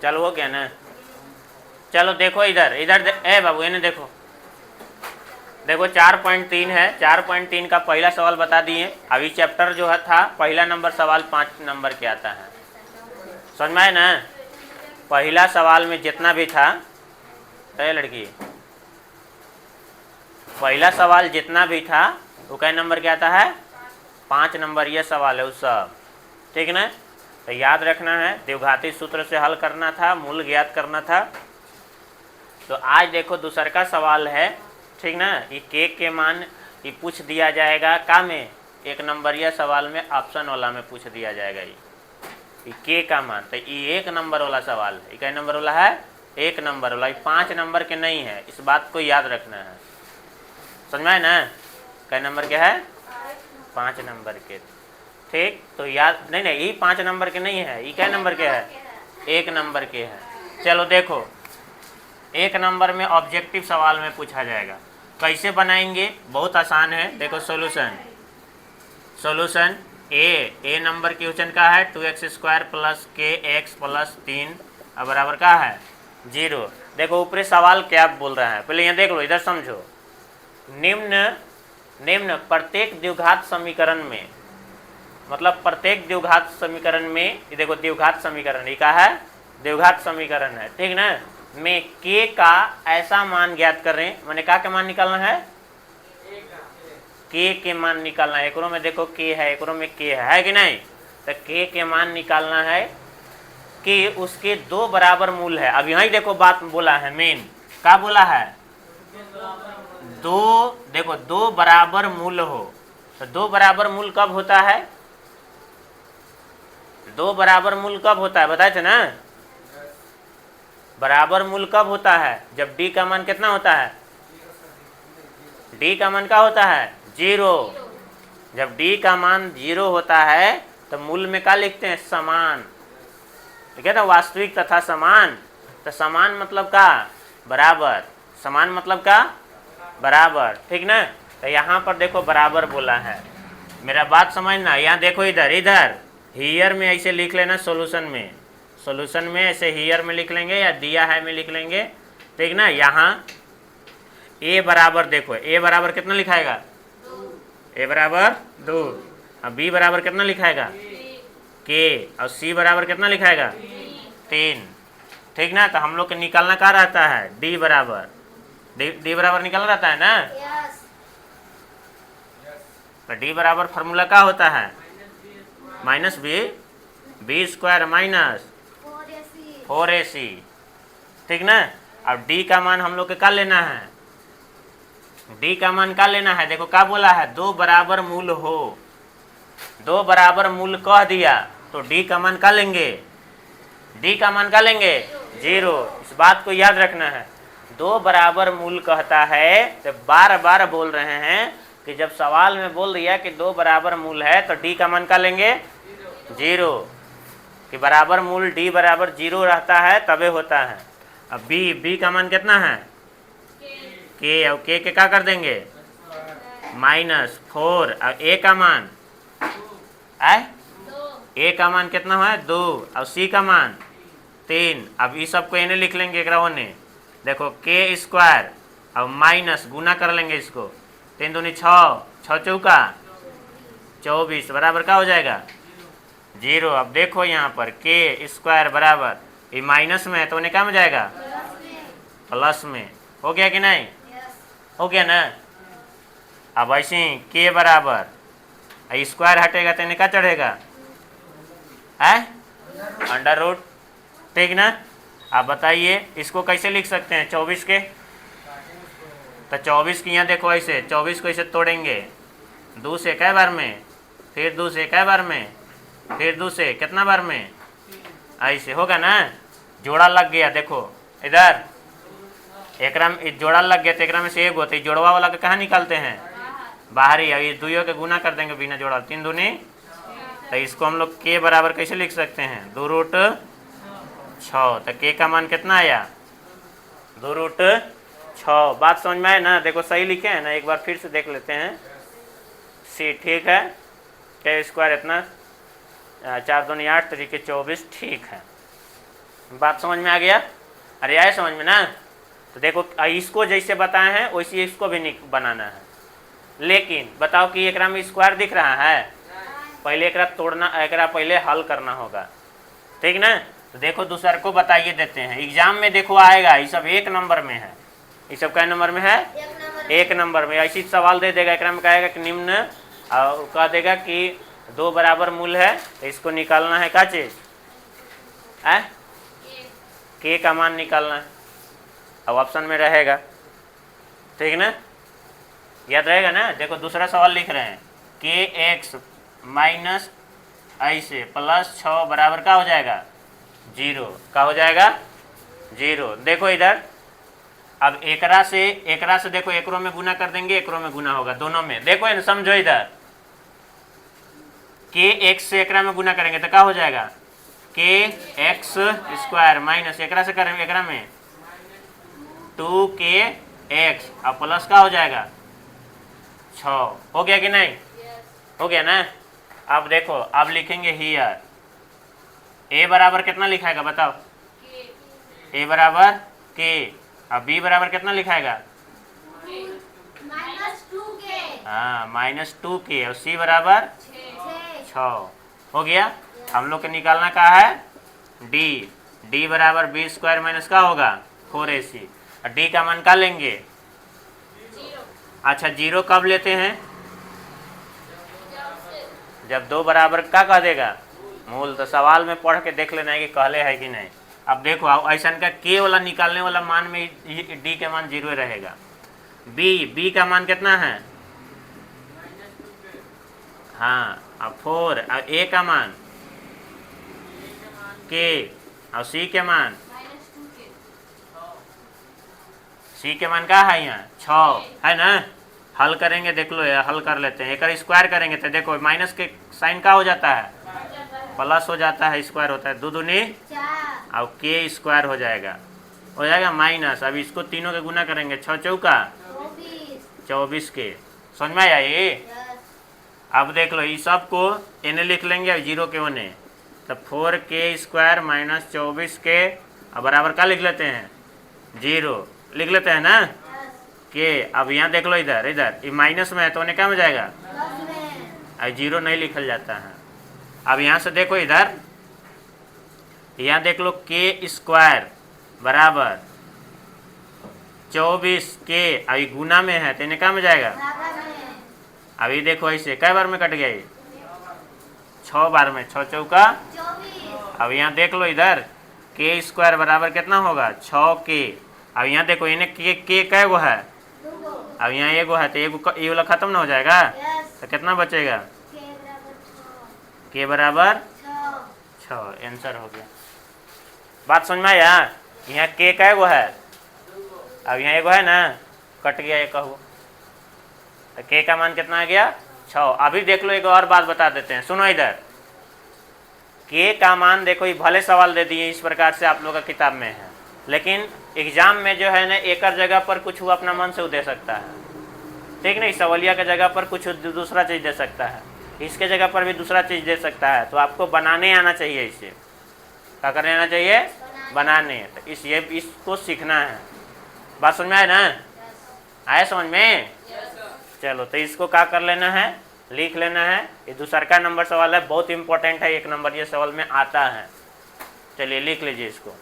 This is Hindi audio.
चलो हो गया ना। चलो देखो इधर इधर ए बाबू इन्हें देखो, देखो 4.3 है, 4.3 का पहला सवाल बता दिए। अभी चैप्टर जो है था पहला नंबर सवाल 5 नंबर के आता है, समझ में आए ना। पहला सवाल में जितना भी था तो लड़की, पहला सवाल जितना भी था वो कै नंबर के आता है, 5 नंबर ये सवाल है उस सब, ठीक ना। तो याद रखना है, द्विघाती सूत्र से हल करना था, मूल ज्ञात करना था। तो आज देखो दूसर का सवाल है, ठीक ना। ये के मान ये पूछ दिया जाएगा का में, 1 नंबर यह सवाल में ऑप्शन वाला में पूछ दिया जाएगा ये के का मान। तो ये 1 नंबर वाला सवाल है, कै नंबर वाला है, 1 नंबर वाला, 5 नंबर के नहीं है, इस बात को याद रखना है, समझ में आए ना। कै नंबर के है, 5 नंबर के, ठीक। तो याद नहीं नहीं ये 5 नंबर के नहीं है, ये कै नंबर के है, 1 नंबर के है। चलो देखो 1 नंबर में ऑब्जेक्टिव सवाल में पूछा जाएगा, कैसे बनाएंगे, बहुत आसान है। देखो सॉल्यूशन ए नंबर क्वेश्चन का है 2x² + kx + 3 बराबर का है 0। देखो ऊपरी सवाल क्या बोल रहा है, पहले यहाँ देख लो, इधर समझो। निम्न प्रत्येक द्विघात समीकरण में, मतलब प्रत्येक द्विघात समीकरण में, ये देखो द्विघात समीकरण ये का है, द्विघात समीकरण है, ठीक ना। में के का ऐसा मान ज्ञात कर रहे हैं, मैंने का मान निकालना है, के मान निकालना है। एकरों में देखो के है, एकरों में के है कि नहीं। तो के मान निकालना है कि उसके 2 बराबर मूल है। अब यही देखो बात बोला है, मेन का बोला है, 2, देखो 2 बराबर मूल हो। तो 2 बराबर मूल कब होता है, 2 बराबर मूल कब होता है बताए थे ना। बराबर मूल कब होता है, जब डी का मान कितना होता है, डी का मान क्या होता है, 0। जब डी का मान 0 होता है तो मूल में क्या लिखते हैं, समान, ठीक है ना, वास्तविक तथा समान। तो समान मतलब का, बराबर, समान मतलब का, बराबर, ठीक ना। तो यहाँ पर देखो बराबर बोला है, मेरा बात समझना। यहाँ देखो इधर इधर हियर में ऐसे लिख लेना, सॉल्यूशन में ऐसे हियर में लिख लेंगे या दिया है में लिख लेंगे, ठीक ना। यहाँ ए बराबर, देखो ए बराबर कितना लिखाएगा, ए बराबर 2, अब बी बराबर कितना लिखाएगा, के, और सी बराबर कितना लिखाएगा, 3, ठीक ना। तो हम लोग के निकालना क्या रहता है, डी बराबर, डी बराबर निकालना रहता है ना। तो डी बराबर फार्मूला क्या होता है, -b² - 4ac, ठीक ना। अब डी का मान हम लोग के क्या लेना है, डी का मान क्या लेना है, देखो क्या बोला है, 2 बराबर मूल हो, 2 बराबर मूल कह दिया तो डी का मान क्या लेंगे, डी का मान क्या लेंगे, 0। इस बात को याद रखना है, 2 बराबर मूल कहता है तो बार बार बोल रहे हैं कि जब सवाल में बोल दिया कि 2 बराबर मूल है तो डी का मान क्या लेंगे, 0, कि बराबर मूल डी बराबर 0 रहता है तबे होता है। अब बी का मान कितना है, के, और के क्या कर देंगे, -4, और ए का मान ए का मान कितना है, 2, और सी का मान 3। अब इस सबको इन्हें लिख लेंगे, ने देखो k² और माइनस गुना कर लेंगे इसको, 3 दूनी 6, 6 चौका 24 बराबर क्या हो जाएगा, 0। अब देखो यहाँ पर k² बराबर, ये माइनस में है तो उन्हें क्या में जाएगा, प्लस में, हो गया कि नहीं, हो गया ना। अब ऐसे ही के बराबर, स्क्वायर हटेगा तो इन्हें क्या चढ़ेगा, अंडर रूट, ठीक ना। अब बताइए इसको कैसे लिख सकते हैं, 24 के, तो 24 की यहाँ देखो ऐसे, 24 को ऐसे तोड़ेंगे, 2 से कै बार में, फिर 2 से कै बार में, फिर 2 से कितना बार में, ऐसे होगा ना। जोड़ा लग गया, देखो इधर एकरा में जोड़ा लग गया तो एकरा में से एक होता है, जोड़वा वाला का कहाँ निकालते हैं, बाहरी। ये दुइयों के गुना कर देंगे बिना जोड़ा, 3 दूनी, तो इसको हम लोग के बराबर कैसे लिख सकते हैं, 2√6। तो के का मान कितना आया, 2√6। बात समझ में आए ना, देखो सही लिखे हैं ना, एक बार फिर से देख लेते हैं, सी ठीक है, k² इतना 4 दूनी 8 3 के 24, ठीक है। बात समझ में आ गया? अरे आए समझ में ना? तो देखो इसको जैसे बताए हैं वैसे इसको भी बनाना है। लेकिन बताओ कि एकरा में स्क्वायर दिख रहा है? पहले एकरा तोड़ना, एकरा पहले हल करना होगा, ठीक ना? तो देखो दूसरे को बताइए देते हैं, एग्जाम में देखो आएगा, ये सब 1 नंबर में है। ये सब क्या नंबर में है? 1 नंबर में। ऐसी सवाल दे देगा, एकरा में कहेगा कि निम्न, कह देगा कि 2 बराबर मूल है, तो इसको निकालना है क्या चीज? के का मान निकालना है। अब ऑप्शन में रहेगा, ठीक ना? याद रहेगा ना? देखो दूसरा सवाल लिख रहे हैं, के एक्स माइनस ऐसे प्लस 6 बराबर क्या हो जाएगा? 0। क्या हो जाएगा? 0। देखो इधर, अब एकरा से देखो, एकरों में गुना कर देंगे, एकरों में गुना होगा, दोनों में। देखो इन समझो, इधर के एक्स से एकरा में गुना करेंगे तो क्या हो जाएगा? के एक्स स्क्वायर माइनस एकरा से करेंगे, एकरा में 2 के एक्स, अब प्लस का हो जाएगा 6। हो गया कि नहीं? हो गया ना? अब देखो, अब लिखेंगे हियर ए बराबर कितना लिखाएगा बताओ? ए बराबर के। अब बी बराबर कितना लिखाएगा? -2k। हाँ, -2k। और सी बराबर 6। हो गया। हम लोग को निकालना क्या है? डी। डी बराबर बी स्क्वायर माइनस का होगा 4ac। और डी का मान का लेंगे? 0। अच्छा, 0 कब लेते हैं? जब 2 बराबर का कह देगा मूल। तो सवाल में पढ़ के देख लेना है कि कहले है कि नहीं। अब देखो ऐसा का के वाला निकालने वाला मान में डी का मान 0 रहेगा। बी का मान कितना है? हाँ, अब 4। अब ए का मान के, और सी के मान सी के मान का है यहाँ 6 है ना? हल करेंगे, देख लो यार, हल कर लेते हैं। एक स्क्वायर करेंगे तो देखो माइनस के साइन का हो जाता है, प्लस हो जाता है, स्क्वायर होता है, 2 दूनी और के स्क्वायर हो जाएगा माइनस। अब इसको तीनों के गुना करेंगे, 6 चौका 24 के। समझ में आया ये? अब देख लो, इस सब को इन्हें लिख लेंगे 0 के होने, तो 4k स्क्वायर माइनस 24 के, अब बराबर का लिख लेते हैं? 0 लिख लेते हैं ना? के। अब यहाँ देख लो, इधर ये माइनस में है तो उन्हें क्या हो जाएगा? अब 0 नहीं लिखल जाता है। अब यहाँ से देखो, इधर यहाँ देख लो, के स्क्वायर बराबर 24 के, अभी गुना में है तो इन्हें क्या हो जाएगा? अभी देखो ऐसे कई बार में कट गया? 6 बार में, 6 चौका 24। अब यहाँ देख लो, इधर के स्क्वायर बराबर कितना होगा? 6k। अब यहाँ देखो, इन्हें के कै गो है? अब यहाँ एगो है, तो ये वाला खत्म ना हो जाएगा? तो कितना बचेगा? के बराबर 6। आंसर हो गया। बात समझ में आया? यहाँ के कै गो है? अब यहाँ एगो है ना, कट गया एक कहू, तो के का मान कितना आ गया? 6। अभी देख लो, एक और बात बता देते हैं, सुनो इधर। के का मान देखो, ये भले सवाल दे दिए इस प्रकार से आप लोग का किताब में है, लेकिन एग्जाम में जो है ना, एक जगह पर कुछ वो अपना मन से दे सकता है, ठीक नहीं? सवालिया के जगह पर कुछ दूसरा चीज़ दे सकता है, इसके जगह पर भी दूसरा चीज़ दे सकता है। तो आपको बनाने आना चाहिए, इसे क्या करने आना चाहिए? बनाने। तो इसको सीखना है। बात समझ में आए ना? आए समझ में? चलो, तो इसको क्या कर लेना है? लिख लेना है। ये दूसरा का नंबर सवाल है, बहुत इंपॉर्टेंट है, 1 नंबर ये सवाल में आता है। चलिए लिख लीजिए इसको।